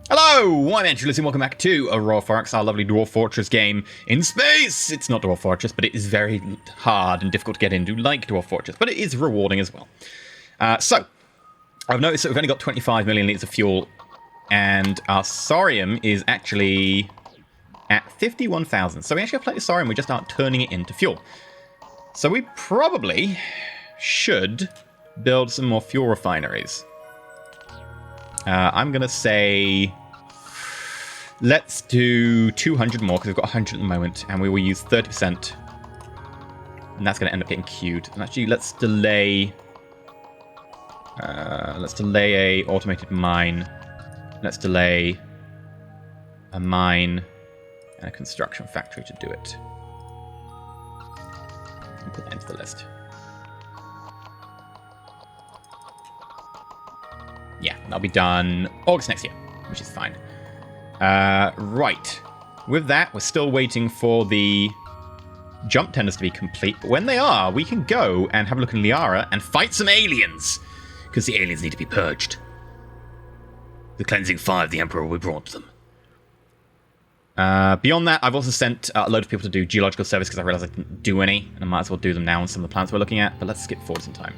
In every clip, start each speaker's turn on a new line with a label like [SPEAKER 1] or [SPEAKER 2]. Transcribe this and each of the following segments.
[SPEAKER 1] Hello, I'm EnterElysium. Welcome back to Aurora, our lovely Dwarf Fortress game in space. It's not Dwarf Fortress, but it is very hard and difficult to get into, like Dwarf Fortress, but it is rewarding as well. So, I've noticed that we've only got 25 million litres of fuel, and our Saurium is actually at 51,000. So we actually have plenty of Saurium, we just aren't turning it into fuel. So we probably should build some more fuel refineries. I'm going to say let's do 200 more because we've got 100 at the moment, and we will use 30%. And that's going to end up getting queued. And actually, let's delay a automated mine. Let's delay a mine and a construction factory to do it. And put that into the list. Yeah, that'll be done August next year, which is fine. Right. With that, we're still waiting for the jump tenders to be complete. But when they are, we can go and have a look in Liara and fight some aliens. Because the aliens need to be purged. The cleansing fire of the Emperor will be brought to them. Beyond that, I've also sent a load of people to do geological service because I realized I didn't do any. And I might as well do them now on some of the planets we're looking at. But let's skip forward some time.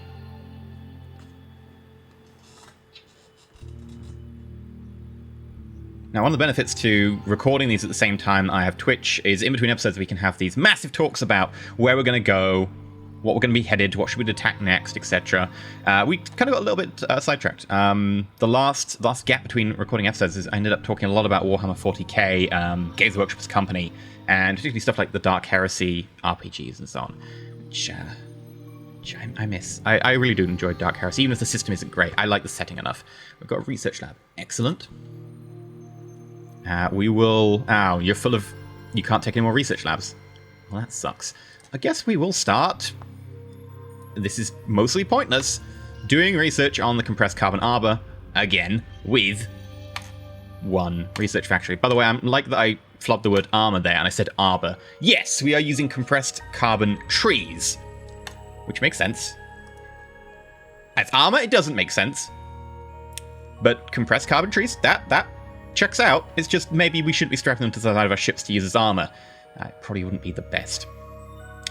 [SPEAKER 1] Now, one of the benefits to recording these at the same time I have Twitch is in between episodes we can have these massive talks about where we're going to go, what we're going to be headed, what should we attack next, etc. We kind of got a little bit sidetracked. The last gap between recording episodes is I ended up talking a lot about Warhammer 40k, Games Workshop's company, and particularly stuff like the Dark Heresy RPGs and so on, which I miss. I really do enjoy Dark Heresy, even if the system isn't great. I like the setting enough. We've got a research lab. Excellent. We will... Ow, you're full of... You can't take any more research labs. Well, that sucks. I guess we will start... This is mostly pointless. Doing research on the compressed carbon arbor, again, with one research factory. By the way, I'm like that I flubbed the word armor there, and I said arbor. Yes, we are using compressed carbon trees. Which makes sense. As armor, it doesn't make sense. But compressed carbon trees, that checks out. It's just maybe we shouldn't be strapping them to the side of our ships to use as armor. It probably wouldn't be the best.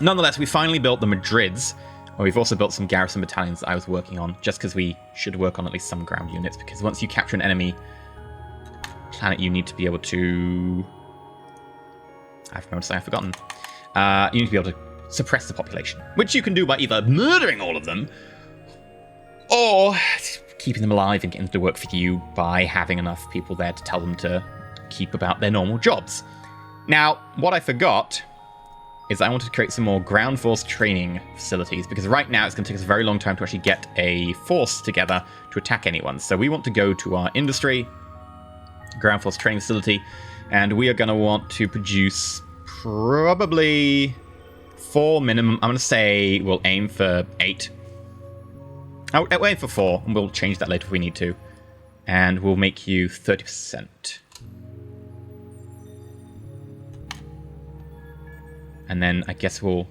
[SPEAKER 1] Nonetheless, we finally built the Madrids. We've also built some garrison battalions that I was working on, just because we should work on at least some ground units, because once you capture an enemy planet, you need to be able to... I've forgotten. You need to be able to suppress the population, which you can do by either murdering all of them, or keeping them alive and getting them to work for you by having enough people there to tell them to keep about their normal jobs. Now, what I forgot is I wanted to create some more ground force training facilities, because right now it's going to take us a very long time to actually get a force together to attack anyone. So we want to go to our industry, ground force training facility, and we are going to want to produce probably 4 minimum. I'm going to say we'll aim for 8. I'll aim for 4, and we'll change that later if we need to. And we'll make you 30%. And then I guess we'll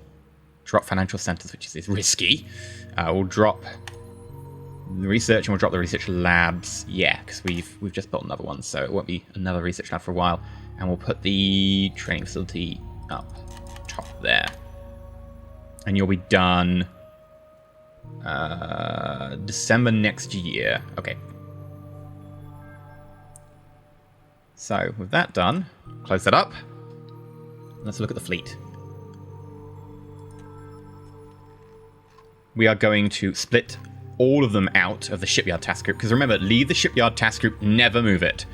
[SPEAKER 1] drop financial centers, which is risky. We'll drop the research, and we'll drop the research labs. Yeah, because we've just built another one, so it won't be another research lab for a while. And we'll put the training facility up top there. And you'll be done... December next year. Okay. So, with that done, close that up. Let's look at the fleet. We are going to split all of them out of the shipyard task group. Because remember, leave the shipyard task group, never move it.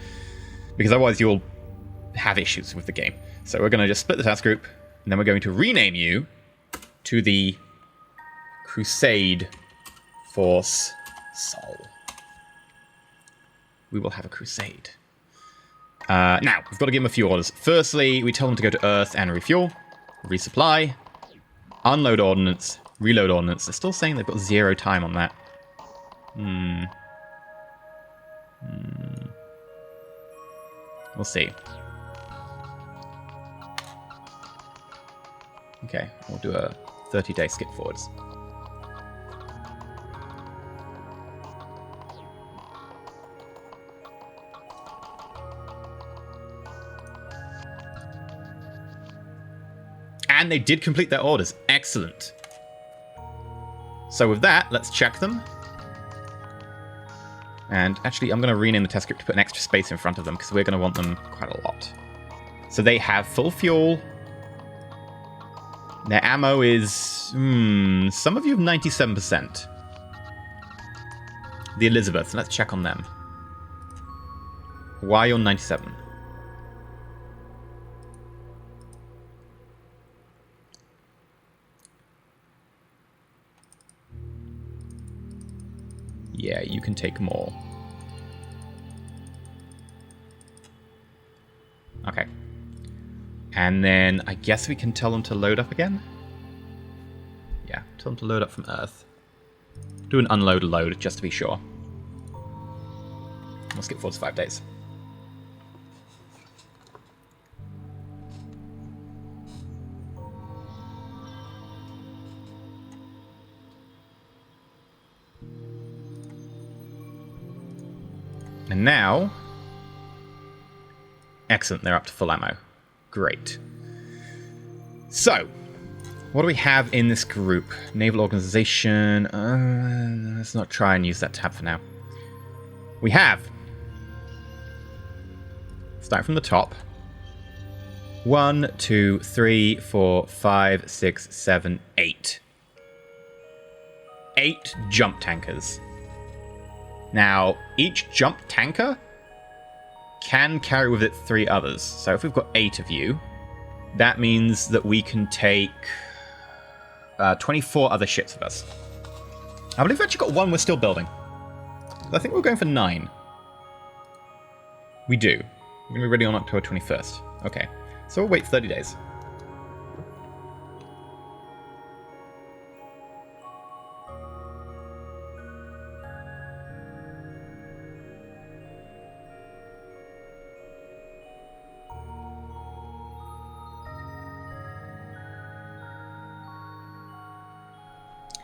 [SPEAKER 1] Because otherwise you'll have issues with the game. So we're going to just split the task group, and then we're going to rename you to the Crusade Force Sol. We will have a crusade. Now, we've got to give them a few orders. Firstly, we tell them to go to Earth and refuel, resupply, unload ordnance, reload ordnance. They're still saying they've got 0 time on that. We'll see. Okay, we'll do a 30-day skip forwards. And they did complete their orders. Excellent. So with that, let's check them. And actually, I'm going to rename the test script to put an extra space in front of them, because we're going to want them quite a lot. So they have full fuel. Their ammo is... some of you have 97%. The Elizabeth, let's check on them. Why you're 97? Yeah, you can take more. Okay. And then I guess we can tell them to load up again? Yeah, tell them to load up from Earth. Do an unload load, just to be sure. We'll skip 4 to 5 days. And now... Excellent, they're up to full ammo. Great. So, what do we have in this group? Naval Organization. Let's not try and use that tab for now. We have... Start from the top. 1, 2, 3, 4, 5, 6, 7, 8. 8 jump tankers. Now, each jump tanker can carry with it 3 others. So if we've got 8 of you, that means that we can take 24 other ships with us. I believe we've actually got 1 we're still building. I think we're going for 9. We do. We're going to be ready on October 21st. Okay, so we'll wait 30 days.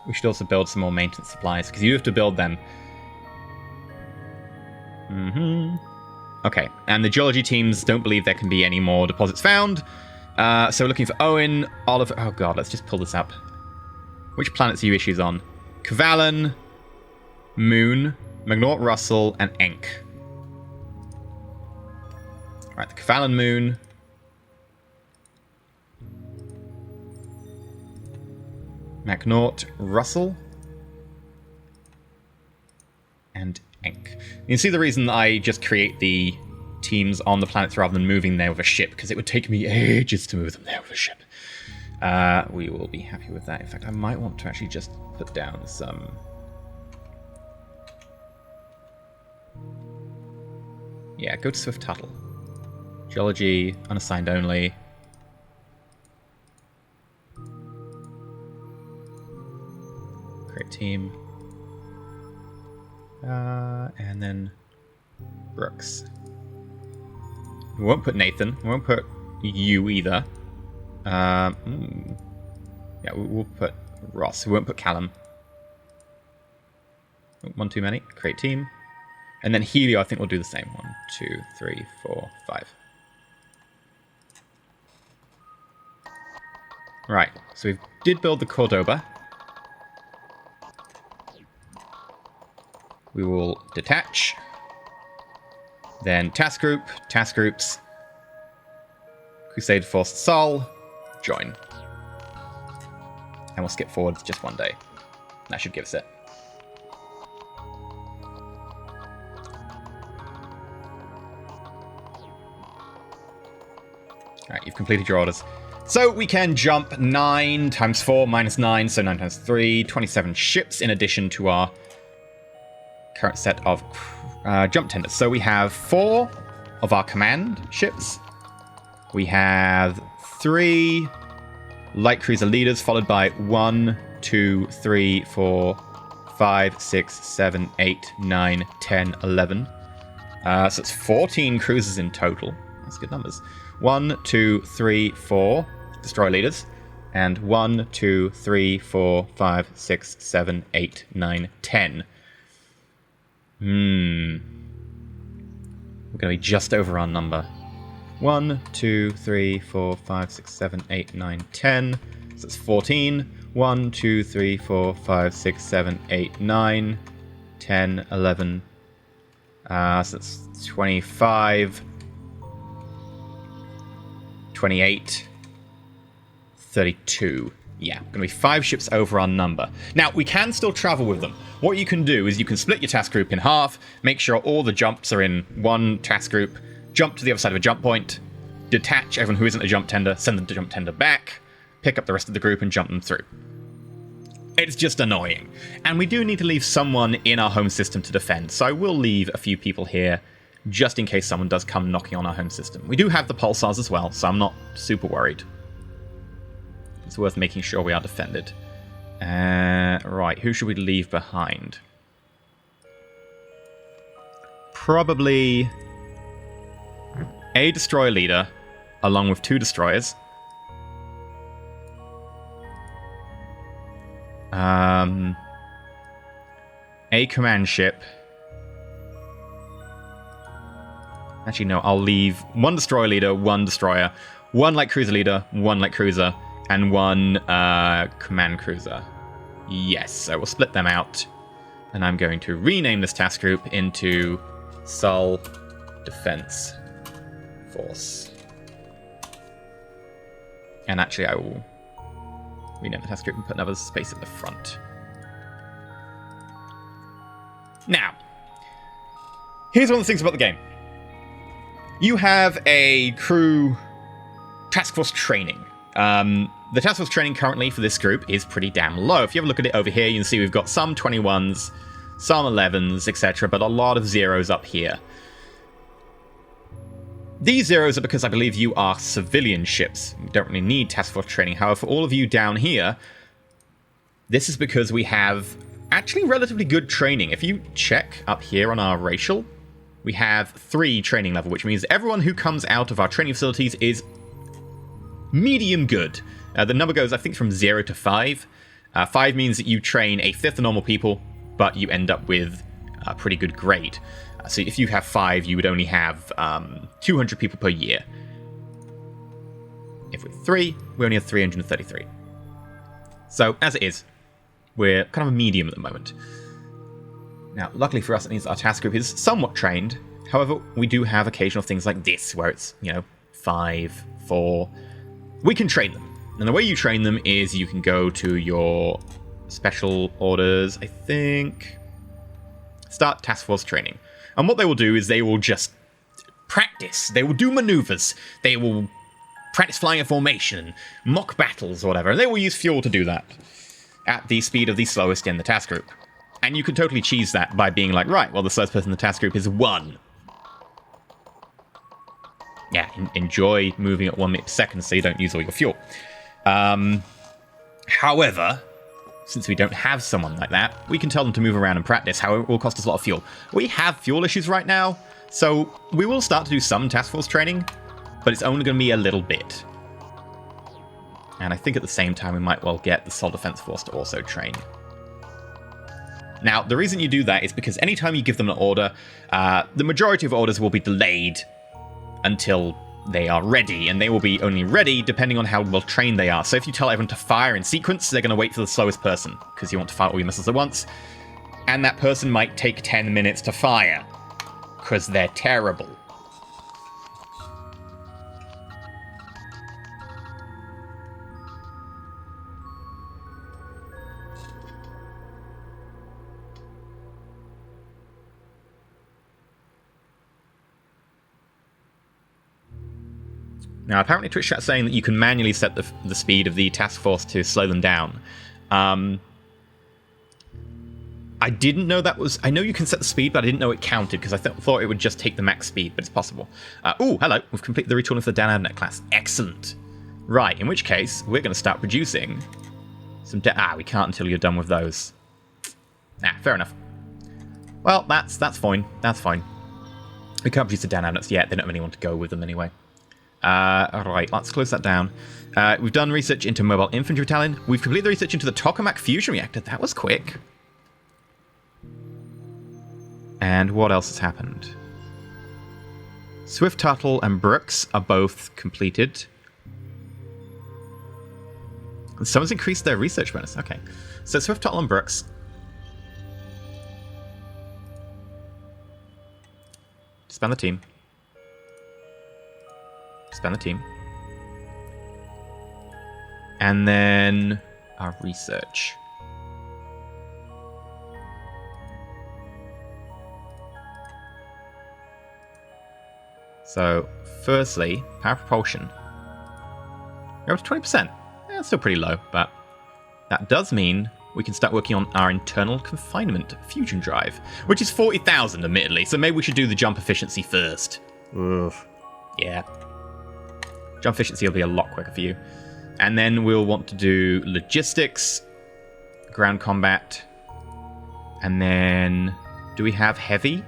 [SPEAKER 1] We should also build some more maintenance supplies, because you have to build them. Okay, and the geology teams don't believe there can be any more deposits found. So we're looking for Owen, Oliver... Oh god, let's just pull this up. Which planets are you issues on? Kvalan, Moon, Magnort Russell, and Enk. Alright, the Kvalan Moon... Magnort, Russell, and Enk. You can see the reason that I just create the teams on the planets rather than moving there with a ship, because it would take me ages to move them there with a ship. We will be happy with that. In fact, I might want to actually just put down some... Yeah, go to Swift Tuttle. Geology, unassigned only. Create team. And then Brooks. We won't put Nathan. We won't put you either. Yeah, we'll put Ross. We won't put Callum. 1 too many. Create team. And then Helio, I think we'll do the same. 1, 2, 3, 4, 5. Right. So we did build the Cordoba. We will detach. Then task groups. Crusade Force Sol, join. And we'll skip forward just 1 day. That should give us it. Alright, you've completed your orders. So we can jump 9 times 4 minus 9, so 9 times 3, 27 ships in addition to our current set of jump tenders. So we have 4 of our command ships. We have 3 light cruiser leaders, followed by 1, 2, 3, 4, 5, 6, 7, 8, 9, 10, 11. So it's 14 cruisers in total. That's good numbers. 1, 2, 3, 4 destroyer leaders. And 1, 2, 3, 4, 5, 6, 7, 8, 9, 10. We're going to be just over our number. 1, 2, 3, 4, 5, 6, 7, 8, 9, 10. So that's 14. 1, 2, 3, 4, 5, 6, 7, 8, 9, 10, 11. So that's 25, 28, 32. Yeah, going to be 5 ships over our number. Now, we can still travel with them. What you can do is you can split your task group in half, make sure all the jumps are in one task group, jump to the other side of a jump point, detach everyone who isn't a jump tender, send the jump tender back, pick up the rest of the group and jump them through. It's just annoying. And we do need to leave someone in our home system to defend, so I will leave a few people here just in case someone does come knocking on our home system. We do have the pulsars as well, so I'm not super worried. It's worth making sure we are defended. Right, who should we leave behind? Probably a destroyer leader, along with 2 destroyers. A command ship. Actually, no, I'll leave 1 destroyer leader, 1 destroyer, 1 light cruiser leader, 1 light cruiser, and 1 command cruiser. Yes, so we'll split them out. And I'm going to rename this task group into Sol Defense Force. And actually, I will rename the task group and put another space at the front. Now, here's one of the things about the game. You have a crew task force training. The task force training currently for this group is pretty damn low. If you have a look at it over here, you can see we've got some 21s, some 11s, etc., but a lot of zeros up here. These zeros are because I believe you are civilian ships. You don't really need task force training. However, for all of you down here, this is because we have actually relatively good training. If you check up here on our racial, we have 3 training level, which means everyone who comes out of our training facilities is medium good. The number goes, I think, from 0 to 5. 5 means that you train a fifth of normal people, but you end up with a pretty good grade. So if you have 5, you would only have 200 people per year. If we're 3, we only have 333. So, as it is, we're kind of a medium at the moment. Now, luckily for us, it means our task group is somewhat trained. However, we do have occasional things like this, where it's, 5, 4. We can train them. And the way you train them is you can go to your special orders, I think. Start task force training. And what they will do is they will just practice. They will do maneuvers. They will practice flying in formation, mock battles or whatever. And they will use fuel to do that at the speed of the slowest in the task group. And you can totally cheese that by being like, right, well, the slowest person in the task group is 1. Yeah, enjoy moving at 1 minute per second so you don't use all your fuel. However, since we don't have someone like that, we can tell them to move around and practice. However, it will cost us a lot of fuel. We have fuel issues right now, so we will start to do some task force training, but it's only going to be a little bit. And I think at the same time we might well get the Sol Defense Force to also train. Now, the reason you do that is because anytime you give them an order, the majority of orders will be delayed until they are ready, and they will be only ready depending on how well trained they are. So if you tell everyone to fire in sequence, they're going to wait for the slowest person, because you want to fire all your missiles at once, and that person might take 10 minutes to fire, because they're terrible. Now, apparently Twitch chat's saying that you can manually set the speed of the task force to slow them down. I didn't know that was... I know you can set the speed, but I didn't know it counted, because I thought it would just take the max speed, but it's possible. Oh, hello. We've completed the retooling for the Dan Adnet class. Excellent. Right, in which case, we're going to start producing some... we can't until you're done with those. Fair enough. Well, that's fine. That's fine. We can't produce the Dan Adnets yet. They don't really want to go with them anyway. Alright, let's close that down. We've done research into Mobile Infantry Battalion. We've completed the research into the Tokamak Fusion Reactor. That was quick. And what else has happened? Swift Turtle and Brooks are both completed. Someone's increased their research bonus. Okay. So Swift Turtle and Brooks. Expand the team. Expand the team. And then our research. So, firstly, power propulsion. We're up to 20%. Yeah, it's still pretty low, but that does mean we can start working on our internal confinement fusion drive, which is 40,000, admittedly, so maybe we should do the jump efficiency first. Ugh. Yeah. Jump efficiency will be a lot quicker for you. And then we'll want to do logistics, ground combat, and then do we have heavy?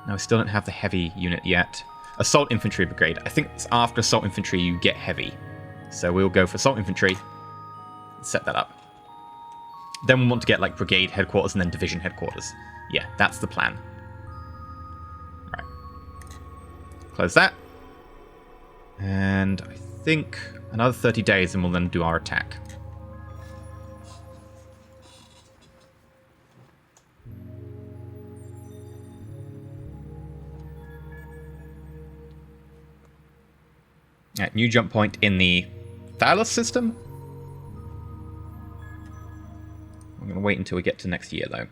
[SPEAKER 1] No, we still don't have the heavy unit yet. Assault Infantry Brigade. I think it's after Assault Infantry you get heavy. So we'll go for Assault Infantry. Set that up. Then we want to get like Brigade Headquarters and then Division Headquarters. Yeah, that's the plan. Right. Close that. And I think another 30 days and we'll then do our attack. Right, new jump point in the Thalys system. I'm going to wait until we get to next year, though.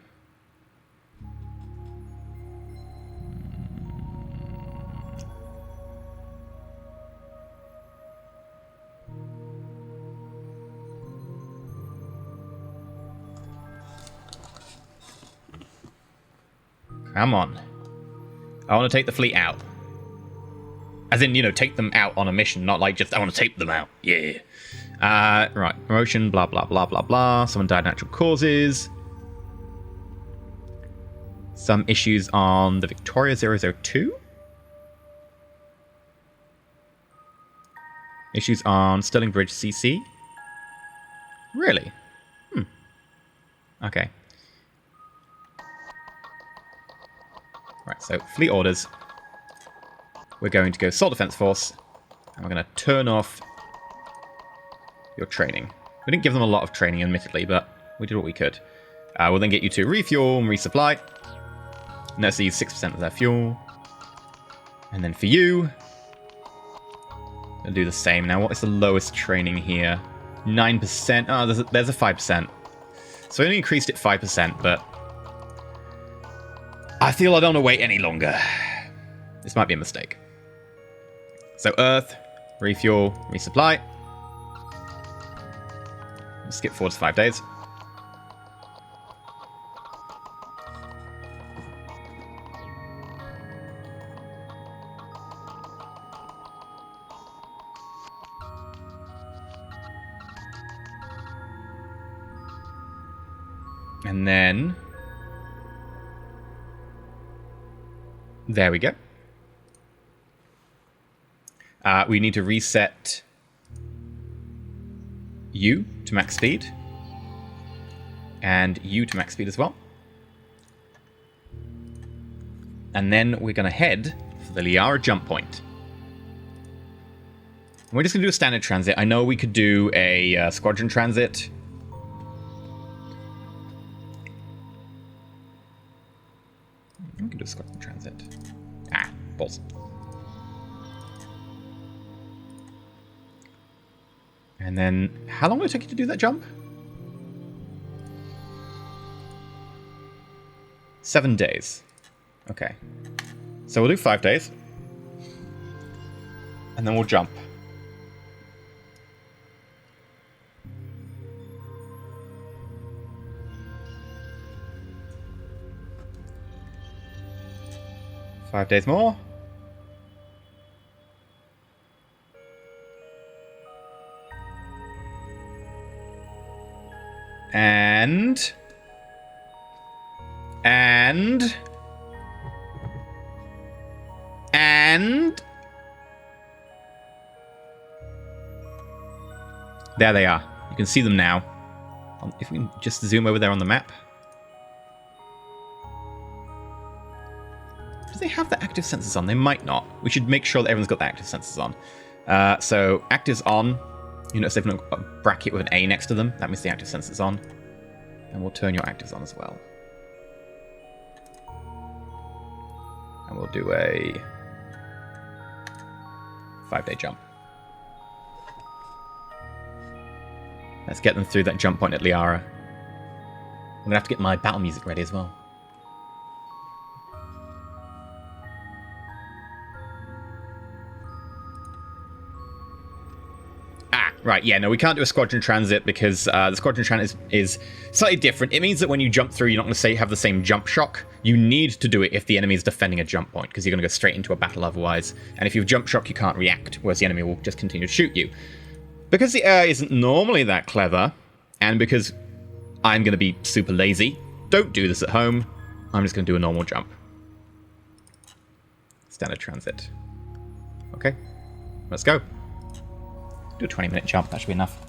[SPEAKER 1] Come on. I want to take the fleet out. As in, you know, take them out on a mission, not like just, I want to take them out. Yeah. Right. Promotion, blah, blah, blah, blah, blah. Someone died of natural causes. Some issues on the Victoria 002. Issues on Stirling Bridge CC. Really? Okay. Right, so fleet orders. We're going to go Assault Defense Force, and we're going to turn off your training. We didn't give them a lot of training, admittedly, but we did what we could. We'll then get you to refuel and resupply. Notice they use 6% of their fuel. And then for you, I'll do the same. Now, what is the lowest training here? 9%. Oh, there's a 5%. So I only increased it 5%, but I feel I don't want to wait any longer. This might be a mistake. So Earth, refuel, resupply. We'll skip forward to 5 days. And then there we go. We need to reset you to max speed. And you to max speed as well. And then we're going to head for the Liara jump point. And we're just going to do a standard transit. I know we could do a squadron transit. We can do a squadron transit. Ah, balls. And then, how long will it take you to do that jump? 7 days. Okay. So we'll do 5 days. And then we'll jump. Five days more. And there they are. You can see them now. If we can just zoom over there on the map. they have the active sensors on? They might not. We should make sure that everyone's got the active sensors on. So actives on. You notice they've got a bracket with an A next to them. That means the active sensor's on. And we'll turn your actives on as well. And we'll do a 5-day jump. Let's get them through that jump point at Liara. I'm going to have to get my battle music ready as well. Right, yeah, no, we can't do a squadron transit because the squadron transit is slightly different. It means that when you jump through, you're not going to have the same jump shock. You need to do it if the enemy is defending a jump point, because you're going to go straight into a battle otherwise. And if you have jump shock, you can't react, whereas the enemy will just continue to shoot you. Because the AI isn't normally that clever, and because I'm going to be super lazy, don't do this at home. I'm just going to do a normal jump. Standard transit. Okay, let's go. Do a 20-minute jump, that should be enough.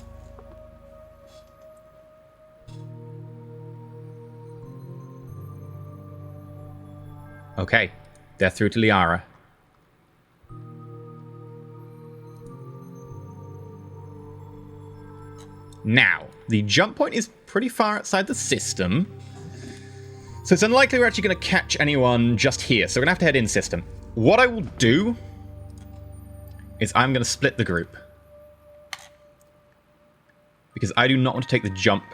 [SPEAKER 1] Okay, they're through to Liara. Now, the jump point is pretty far outside the system, so it's unlikely we're actually going to catch anyone just here, so we're going to have to head in system. What I will do is I'm going to split the group, because I do not want to take the jump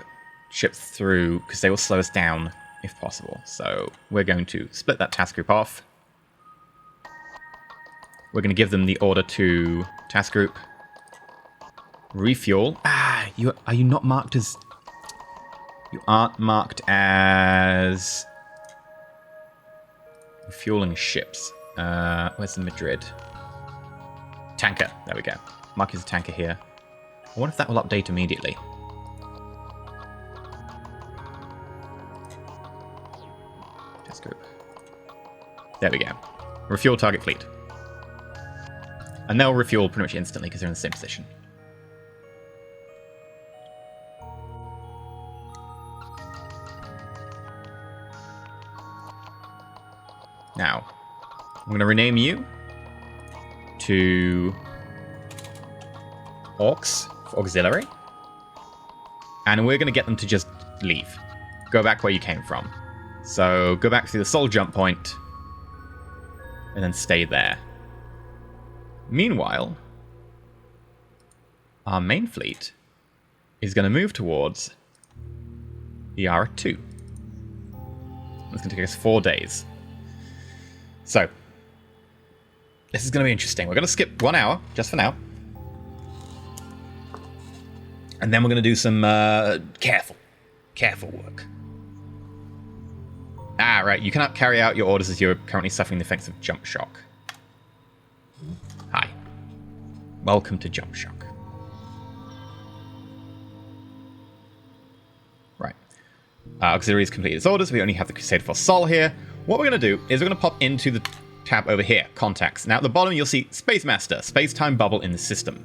[SPEAKER 1] ships through, because they will slow us down if possible. So we're going to split that task group off. We're going to give them the order to task group. Refuel. Are you not marked as... You aren't marked as... Refueling ships. Where's the Madrid? Tanker. There we go. Mark as a tanker here. I wonder if that will update immediately. Test group. There we go. Refuel target fleet. And they'll refuel pretty much instantly because they're in the same position. Now, I'm going to rename you to Orcs. Auxiliary, and we're going to get them to just leave. Go back where you came from. So go back to the sole jump point and then stay there. Meanwhile, our main fleet is going to move towards Liara 2. It's going to take us 4 days. So this is going to be interesting. We're going to skip 1 hour just for now. And then we're going to do some careful work. Right. You cannot carry out your orders as you're currently suffering the effects of jump shock. Hi. Welcome to jump shock. Right. Auxiliary has completed its orders. We only have the Crusade for Sol here. What we're going to do is we're going to pop into the tab over here, Contacts. Now at the bottom you'll see Space Master, space-time bubble in the system.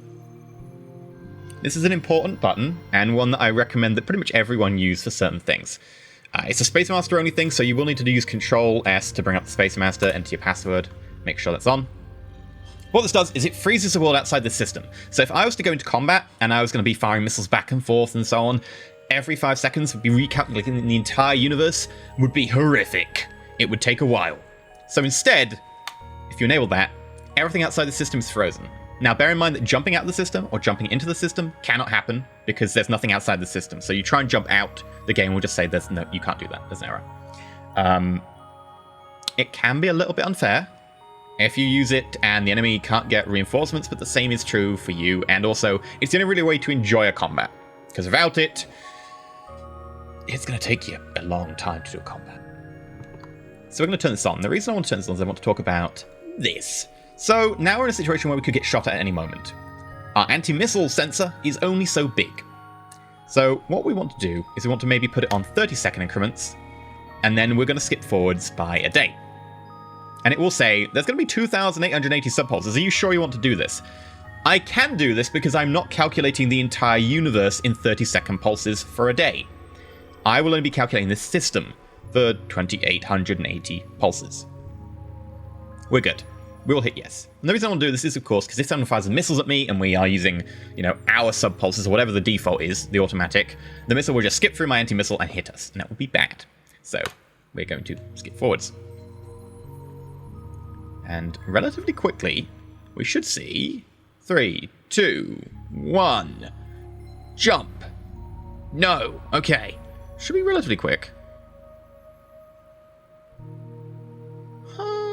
[SPEAKER 1] This is an important button, and one that I recommend that pretty much everyone use for certain things. It's a Space Master only thing, so you will need to use Control-S to bring up the Space Master, enter your password, make sure that's on. What this does is it freezes the world outside the system. So if I was to go into combat, and I was going to be firing missiles back and forth and so on, every 5 seconds would be recalculating the entire universe, would be horrific. It would take a while. So instead, if you enable that, everything outside the system is frozen. Now, bear in mind that jumping out of the system or jumping into the system cannot happen because there's nothing outside the system. So you try and jump out, the game will just say, "There's no, you can't do that. There's an error." It can be a little bit unfair if you use it and the enemy can't get reinforcements, but the same is true for you. And also, it's the only really way to enjoy a combat, because without it, it's going to take you a long time to do a combat. So we're going to turn this on. The reason I want to turn this on is I want to talk about this. So now we're in a situation where we could get shot at any moment. Our anti-missile sensor is only so big. So what we want to do is we want to maybe put it on 30-second increments, and then we're going to skip forwards by a day. And it will say, there's going to be 2,880 subpulses. Are you sure you want to do this? I can do this because I'm not calculating the entire universe in 30-second pulses for a day. I will only be calculating this system for 2,880 pulses. we're good. We will hit yes. And the reason I want to do this is, of course, because if someone fires missiles at me and we are using, our sub-pulses or whatever the default is, the automatic, the missile will just skip through my anti-missile and hit us, and that would be bad. So we're going to skip forwards. And relatively quickly, we should see 3, 2, 1, jump. No, okay. Should be relatively quick.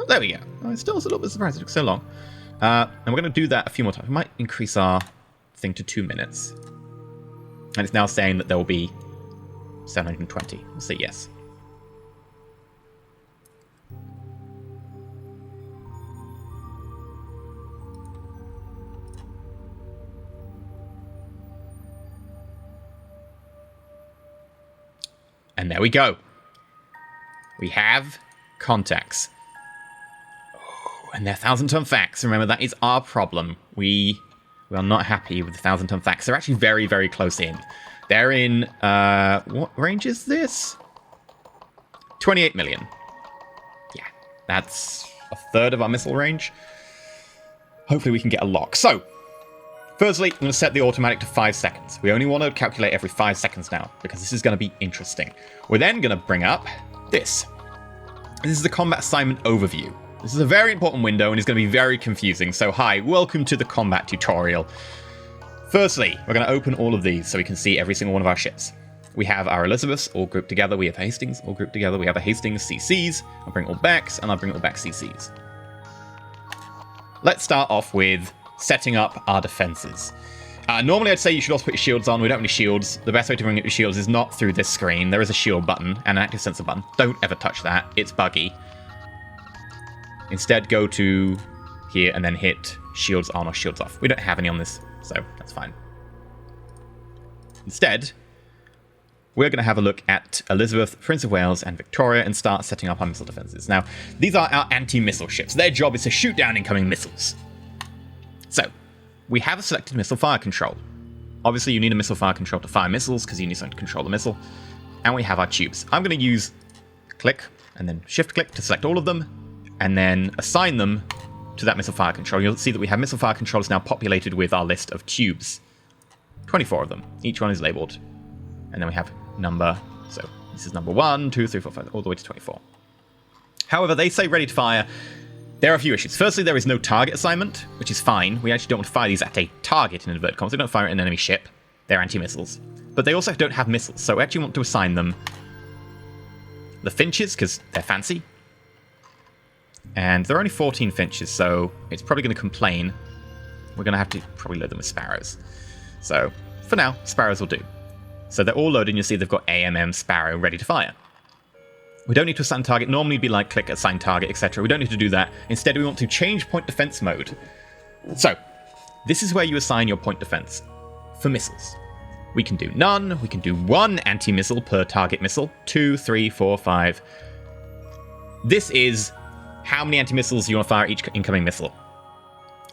[SPEAKER 1] There we go. Oh, it's still a little bit surprised it took so long. And we're going to do that a few more times. We might increase our thing to 2 minutes. And it's now saying that there will be 720. We'll say yes. And there we go. We have contacts. And they're 1,000-ton facts. Remember, that is our problem. We are not happy with the 1,000-ton facts. They're actually very, very close in. They're in, what range is this? 28 million. Yeah, that's a third of our missile range. Hopefully we can get a lock. So, firstly, I'm going to set the automatic to 5 seconds. We only want to calculate every 5 seconds now, because this is going to be interesting. We're then going to bring up this. This is the combat assignment overview. This is a very important window and it's going to be very confusing. So hi, welcome to the combat tutorial. Firstly, we're going to open all of these so we can see every single one of our ships. We have our Elizabeths all grouped together. We have Hastings all grouped together. We have a Hastings CCs. I'll bring all backs and I'll bring all back CCs. Let's start off with setting up our defenses. Normally I'd say you should also put your shields on. We don't have any shields. The best way to bring up your shields is not through this screen. There is a shield button and an active sensor button. Don't ever touch that. It's buggy. Instead, go to here and then hit shields on or shields off. We don't have any on this, so that's fine. Instead, we're going to have a look at Elizabeth, Prince of Wales, and Victoria and start setting up our missile defenses. Now, these are our anti-missile ships. Their job is to shoot down incoming missiles. So, we have a selected missile fire control. Obviously, you need a missile fire control to fire missiles because you need something to control the missile. And we have our tubes. I'm going to use click and then shift click to select all of them, and then assign them to that missile fire control. You'll see that we have missile fire controls now populated with our list of tubes. 24 of them. Each one is labeled. And then we have number. So this is number 1, 2, 3, 4, 5, all the way to 24. However, they say ready to fire. There are a few issues. Firstly, there is no target assignment, which is fine. We actually don't want to fire these at a target in inverted commas. They don't fire at an enemy ship. They're anti-missiles. But they also don't have missiles, so we actually want to assign them the Finches, because they're fancy. And there are only 14 Finches, so it's probably going to complain. We're going to have to probably load them with Sparrows. So, for now, Sparrows will do. So they're all loaded, and you'll see they've got AMM Sparrow ready to fire. We don't need to assign target. Normally it'd be like click assign target, etc. We don't need to do that. Instead, we want to change point defense mode. So, this is where you assign your point defense for missiles. We can do none. We can do 1 anti-missile per target missile. 2, 3, 4, 5. This is how many anti-missiles you want to fire at each incoming missile.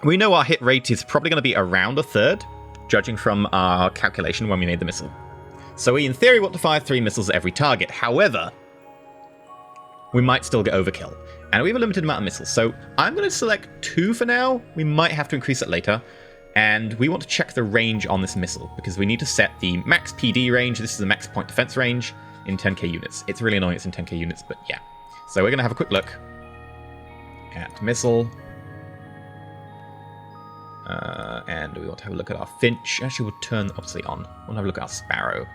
[SPEAKER 1] We know our hit rate is probably going to be around a third, judging from our calculation when we made the missile. So we, in theory, want to fire 3 missiles at every target. However, we might still get overkill. And we have a limited amount of missiles. So I'm going to select 2 for now. We might have to increase it later. And we want to check the range on this missile, because we need to set the max PD range. This is the max point defense range in 10k units. It's really annoying it's in 10k units, but yeah. So we're going to have a quick look at missile. And we want to have a look at our Finch. Actually, we'll turn obviously on. We'll have a look at our Sparrow.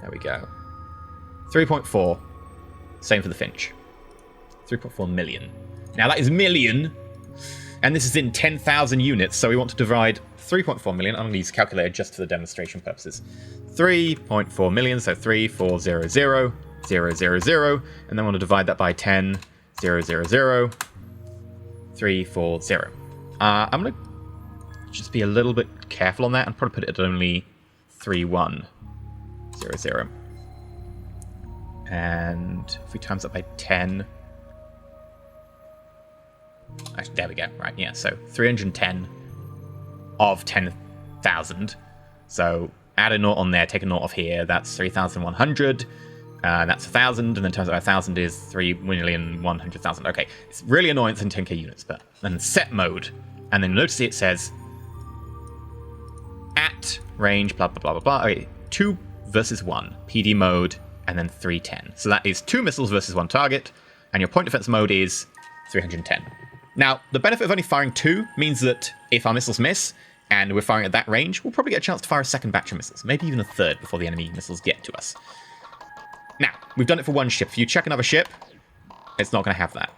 [SPEAKER 1] There we go. 3.4. Same for the Finch. 3.4 million. Now that is million. And this is in 10,000 units. So we want to divide 3.4 million. I'm going to use a calculator just for the demonstration purposes. 3.4 million. So 3,400,000, 000. And then I want to divide that by 10. 000, 340. I'm going to just be a little bit careful on that and probably put it at only 3100. And if we times that by 10... Actually, there we go. Right, yeah, so 310 of 10,000. So add a naught on there, take a naught off here. That's 3,100. That's 1,000, and then times by 1,000 is 3,100,000. Okay, it's really annoying. It's in 10k units, but then set mode, and then notice it says at range, blah blah blah blah blah. Okay, 2 versus 1, PD mode, and then 310. So that is 2 missiles versus 1 target, and your point defense mode is 310. Now, the benefit of only firing 2 means that if our missiles miss, and we're firing at that range, we'll probably get a chance to fire a second batch of missiles, maybe even a third before the enemy missiles get to us. Now, we've done it for one ship. If you check another ship, it's not going to have that.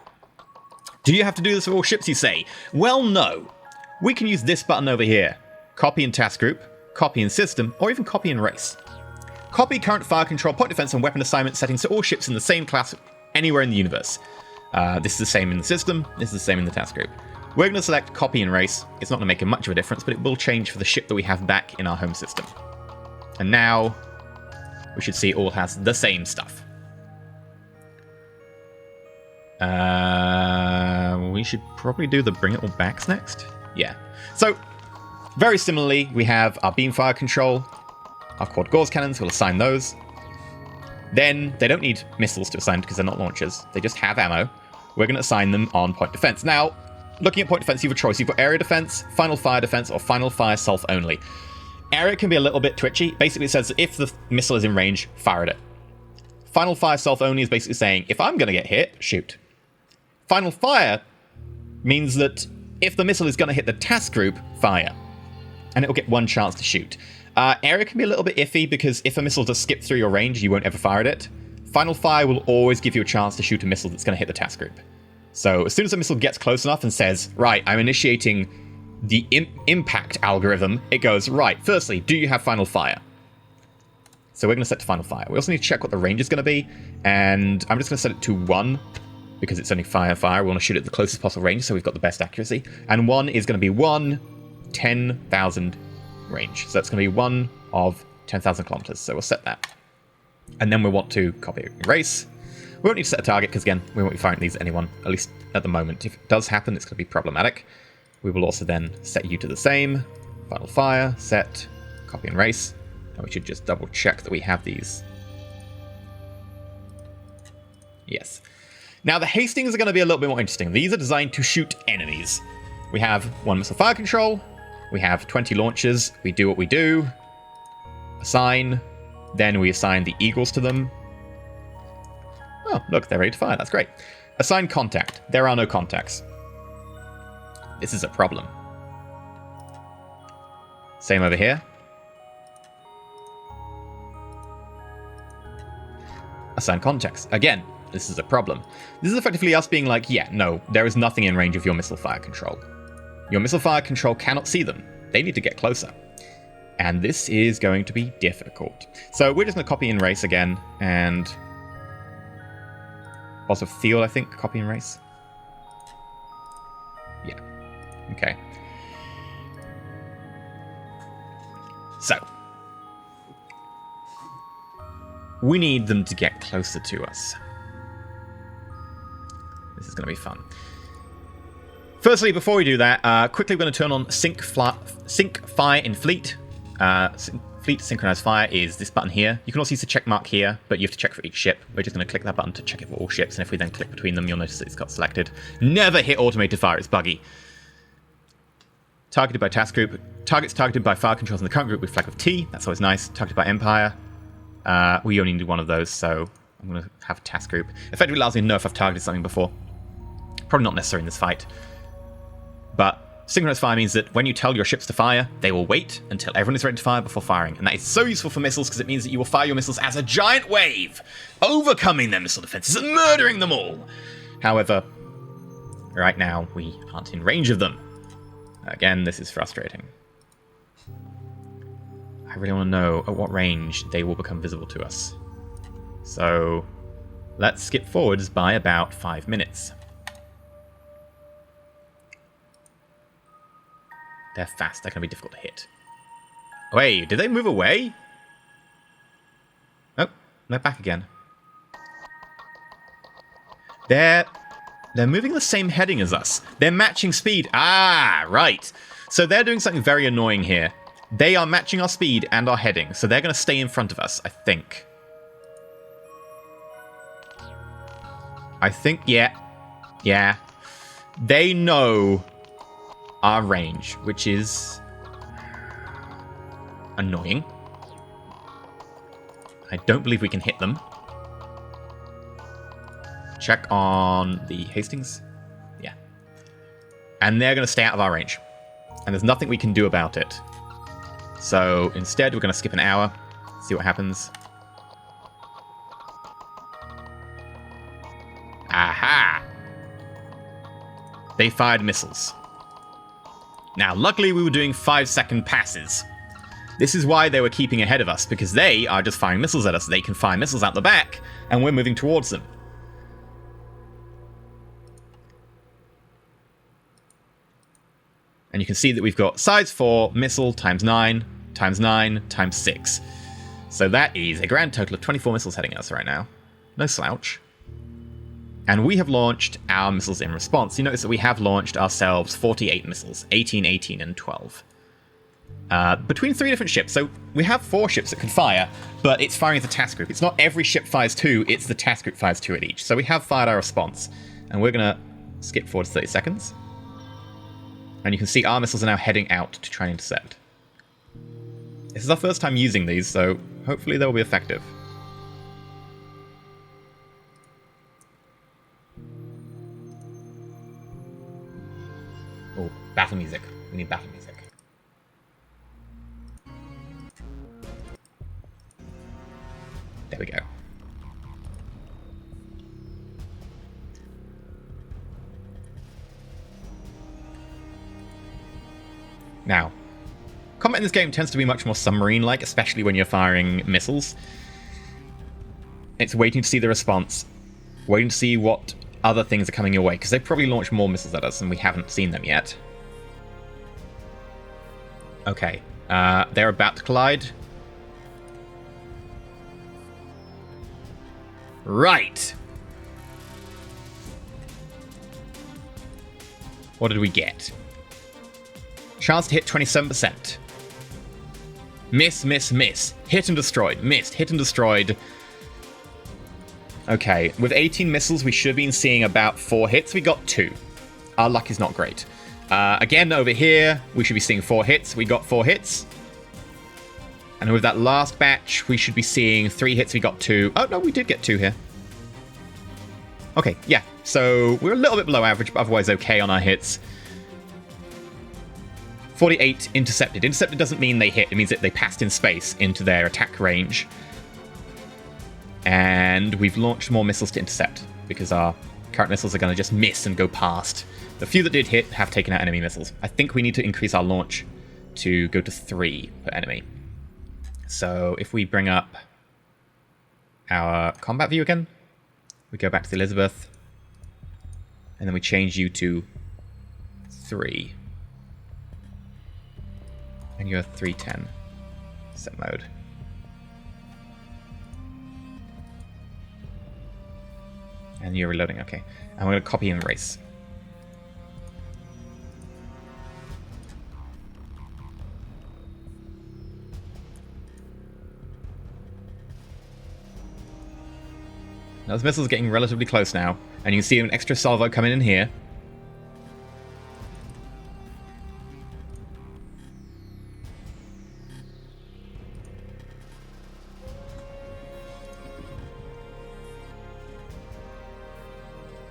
[SPEAKER 1] Do you have to do this for all ships, you say? Well, no. We can use this button over here. Copy in task group, copy in system, or even copy in race. Copy current fire control, point defense, and weapon assignment settings to all ships in the same class anywhere in the universe. This is the same in the system, this is the same in the task group. We're going to select copy and race. It's not going to make much of a difference, but it will change for the ship that we have back in our home system. And now, we should see it all has the same stuff. We should probably do the bring it all backs next. Yeah. So, very similarly, we have our beam fire control, our quad gauze cannons, we'll assign those. Then, they don't need missiles to assign because they're not launchers. They just have ammo. We're going to assign them on point defense. Now, looking at point defense, you have a choice. You've got area defense, final fire defense, or final fire self only. Area can be a little bit twitchy. Basically, it says that if the missile is in range, fire at it. Final fire self only is basically saying, if I'm going to get hit, shoot. Final fire means that if the missile is going to hit the task group, fire. And it'll get one chance to shoot. Area can be a little bit iffy because if a missile does skip through your range, you won't ever fire at it. Final fire will always give you a chance to shoot a missile that's going to hit the task group. So as soon as a missile gets close enough and says, right, I'm initiating the impact algorithm, it goes, right, firstly, do you have final fire? So we're going to set to final fire. We also need to check what the range is going to be, and I'm just going to set it to 1, because it's only fire. We want to shoot at the closest possible range, so we've got the best accuracy. And 1 is going to be 1, 10,000 range. So that's going to be 1 of 10,000 kilometers. So we'll set that. And then we want to copy and erase. We won't need to set a target, because again, we won't be firing these at anyone, at least at the moment. If it does happen, it's going to be problematic. We will also then set you to the same. Final fire, set, copy and erase. And we should just double check that we have these. Yes. Now the Hastings are going to be a little bit more interesting. These are designed to shoot enemies. We have 1 missile fire control. We have 20 launchers. We do what we do. Assign. Then we assign the eagles to them. Oh, look, they're ready to fire. That's great. Assign contact. There are no contacts. This is a problem. Same over here. Assign contacts. Again, this is a problem. This is effectively us being like, yeah, no, there is nothing in range of your missile fire control. Your missile fire control cannot see them. They need to get closer. And this is going to be difficult. So we're just going to copy and erase again, and also field, I think, copy and erase. Yeah. Okay. So we need them to get closer to us. This is going to be fun. Firstly, before we do that, quickly we're going to turn on sync fire in fleet. Fleet synchronized fire is this button here. You can also use the check mark here, but you have to check for each ship. We're just going to click that button to check it for all ships, and if we then click between them, you'll notice that it's got selected. Never hit automated fire, it's buggy. Targeted by task group. Targets targeted by fire controls in the current group with flag of T. That's always nice. Targeted by Empire. We only need 1 of those, so I'm going to have a task group. Effectively allows me to know if I've targeted something before. Probably not necessary in this fight. But synchronized fire means that when you tell your ships to fire, they will wait until everyone is ready to fire before firing. And that is so useful for missiles because it means that you will fire your missiles as a giant wave, overcoming their missile defenses and murdering them all. However, right now, we aren't in range of them. Again, this is frustrating. I really want to know at what range they will become visible to us. So, let's skip forwards by about 5 minutes. They're fast. They're going to be difficult to hit. Wait, did they move away? Oh, they're back again. They're moving the same heading as us. They're matching speed. Ah, right. So they're doing something very annoying here. They are matching our speed and our heading, so they're going to stay in front of us, I think. I think, yeah. Yeah. They know our range, which is annoying. I don't believe we can hit them. Check on the Hastings. Yeah. And they're going to stay out of our range. And there's nothing we can do about it. So instead, we're going to skip an hour, see what happens. Aha! They fired missiles. Now, luckily, we were doing 5-second passes. This is why they were keeping ahead of us, because they are just firing missiles at us. They can fire missiles out the back, and we're moving towards them. And you can see that we've got size 4, missile, times 9, times 9, times 6. So that is a grand total of 24 missiles heading at us right now. No slouch. And we have launched our missiles in response. You notice that we have launched ourselves 48 missiles, 18, 18, and 12. Between 3 different ships. So we have 4 ships that can fire, but it's firing as a task group. It's not every ship fires 2, it's the task group fires 2 at each. So we have fired our response. And we're going to skip forward to 30 seconds. And you can see our missiles are now heading out to try and intercept. This is our first time using these, so hopefully they'll be effective. Oh, battle music. We need battle music. There we go. Now, combat in this game tends to be much more submarine-like, especially when you're firing missiles. It's waiting to see the response, waiting to see what other things are coming your way, because they've probably launched more missiles at us and we haven't seen them yet. Okay, they're about to collide. Right! What did we get? Chance to hit 27%. Miss, miss, miss. Hit and destroyed. Missed. Hit and destroyed. Okay, with 18 missiles, we should have been seeing about 4 hits. We got 2. Our luck is not great. Again, over here, we should be seeing 4 hits. We got 4 hits. And with that last batch, we should be seeing 3 hits. We got 2. Oh, no, we did get 2 here. Okay, yeah. So we're a little bit below average, but otherwise okay on our hits. 48 intercepted. Intercepted doesn't mean they hit. It means that they passed in space into their attack range. And we've launched more missiles to intercept, because our current missiles are going to just miss and go past. The few that did hit have taken out enemy missiles. I think we need to increase our launch to go to 3 per enemy. So if we bring up our combat view again, we go back to the Elizabeth, and then we change you to 3. And you're 310 set mode. And you're reloading, okay. And we're going to copy and erase. Now this missile's getting relatively close now, and you can see an extra salvo coming in here.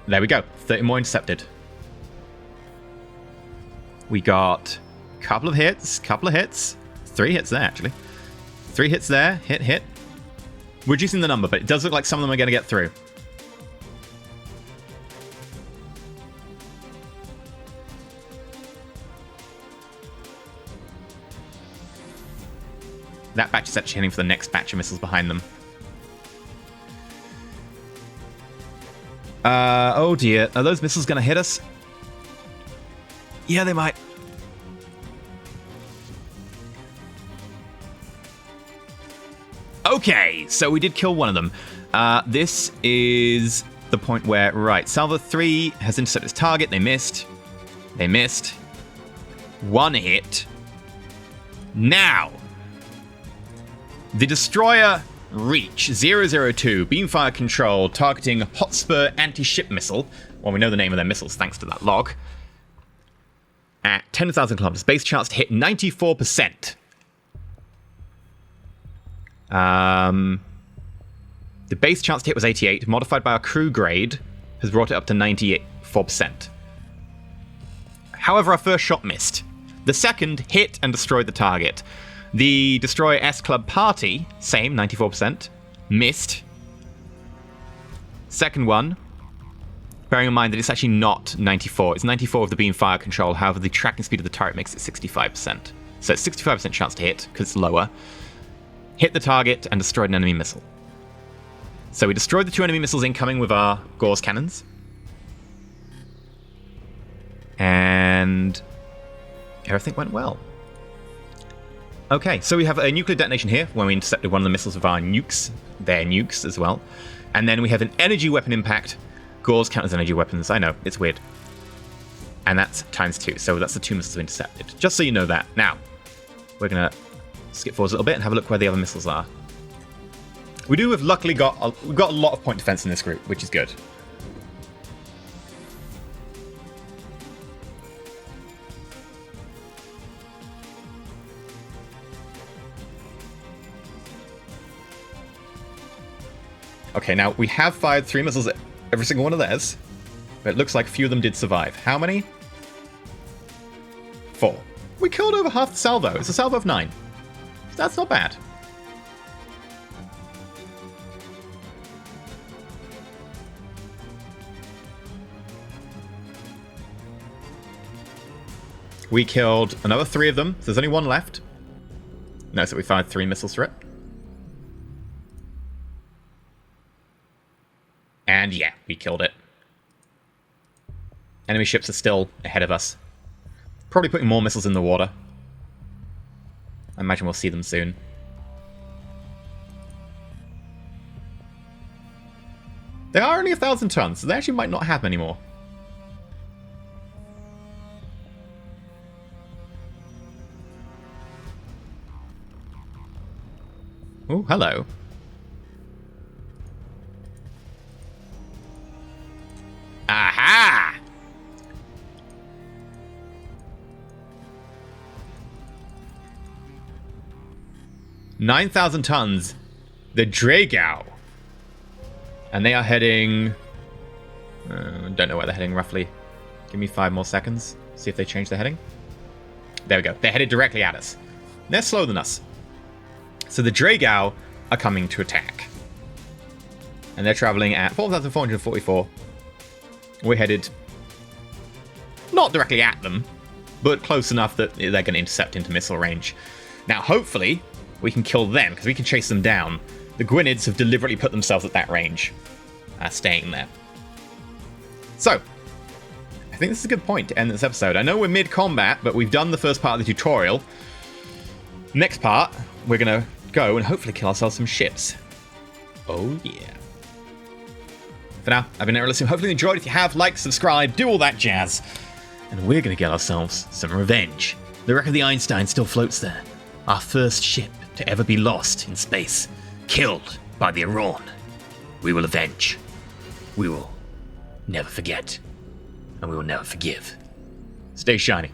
[SPEAKER 1] There we go, 30 more intercepted. We got a couple of hits, 3 hits there actually. 3 hits there, hit. We're reducing the number, but it does look like some of them are going to get through. That batch is actually heading for the next batch of missiles behind them. Oh dear. Are those missiles going to hit us? Yeah, they might. Okay, so we did kill one of them. This is the point where, right, Salvo 3 has intercepted its target. They missed. 1 hit. Now, the destroyer Reach 002, beamfire control, targeting Hotspur anti-ship missile. Well, we know the name of their missiles thanks to that log. At 10,000 kilometers. Base chance to hit 94%. The base chance to hit was 88, modified by our crew grade has brought it up to 94%. However, our first shot missed. The second hit and destroyed the target. The Destroyer S-Club Party, same, 94%, missed. Second one, bearing in mind that it's actually not 94, it's 94 of the beam fire control, however the tracking speed of the turret makes it 65%. So it's 65% chance to hit, because it's lower. Hit the target and destroyed an enemy missile. So we destroyed the 2 enemy missiles incoming with our Gauss cannons. And everything went well. Okay, so we have a nuclear detonation here when we intercepted one of the missiles with our nukes, their nukes as well. And then we have an energy weapon impact. Gauss count as energy weapons. I know, it's weird. And that's ×2, so that's the 2 missiles intercepted. Just so you know that. Now, we're going to skip forward a little bit and have a look where the other missiles are. We do have luckily we've got a lot of point defense in this group, which is good. Okay, now we have fired 3 missiles at every single one of theirs, but it looks like a few of them did survive. How many? 4. We killed over half the salvo. It's a salvo of 9. That's not bad. We killed another 3 of them. So there's only 1 left. No, so we fired 3 missiles through it. And yeah, we killed it. Enemy ships are still ahead of us. Probably putting more missiles in the water. I imagine we'll see them soon. They are only 1,000 tons, so they actually might not have many more. Oh, hello. Aha! $9,000 tons. The Dragao. And they are heading... don't know where they're heading roughly. Give me 5 more seconds. See if they change their heading. There we go. They're headed directly at us. They're slower than us. So the Dragao are coming to attack. And they're traveling at 4,444. We're headed not directly at them, but close enough that they're going to intercept into missile range. Now, hopefully, we can kill them, because we can chase them down. The Gwynnids have deliberately put themselves at that range, staying there. So, I think this is a good point to end this episode. I know we're mid-combat, but we've done the first part of the tutorial. Next part, we're going to go and hopefully kill ourselves some ships. Oh, yeah. For now, I've been EnterElysium. Hopefully you enjoyed. If you have, like, subscribe, do all that jazz. And we're going to get ourselves some revenge. The wreck of the Einstein still floats there. Our first ship to ever be lost in space. Killed by the Aurora. We will avenge. We will never forget. And we will never forgive. Stay shiny.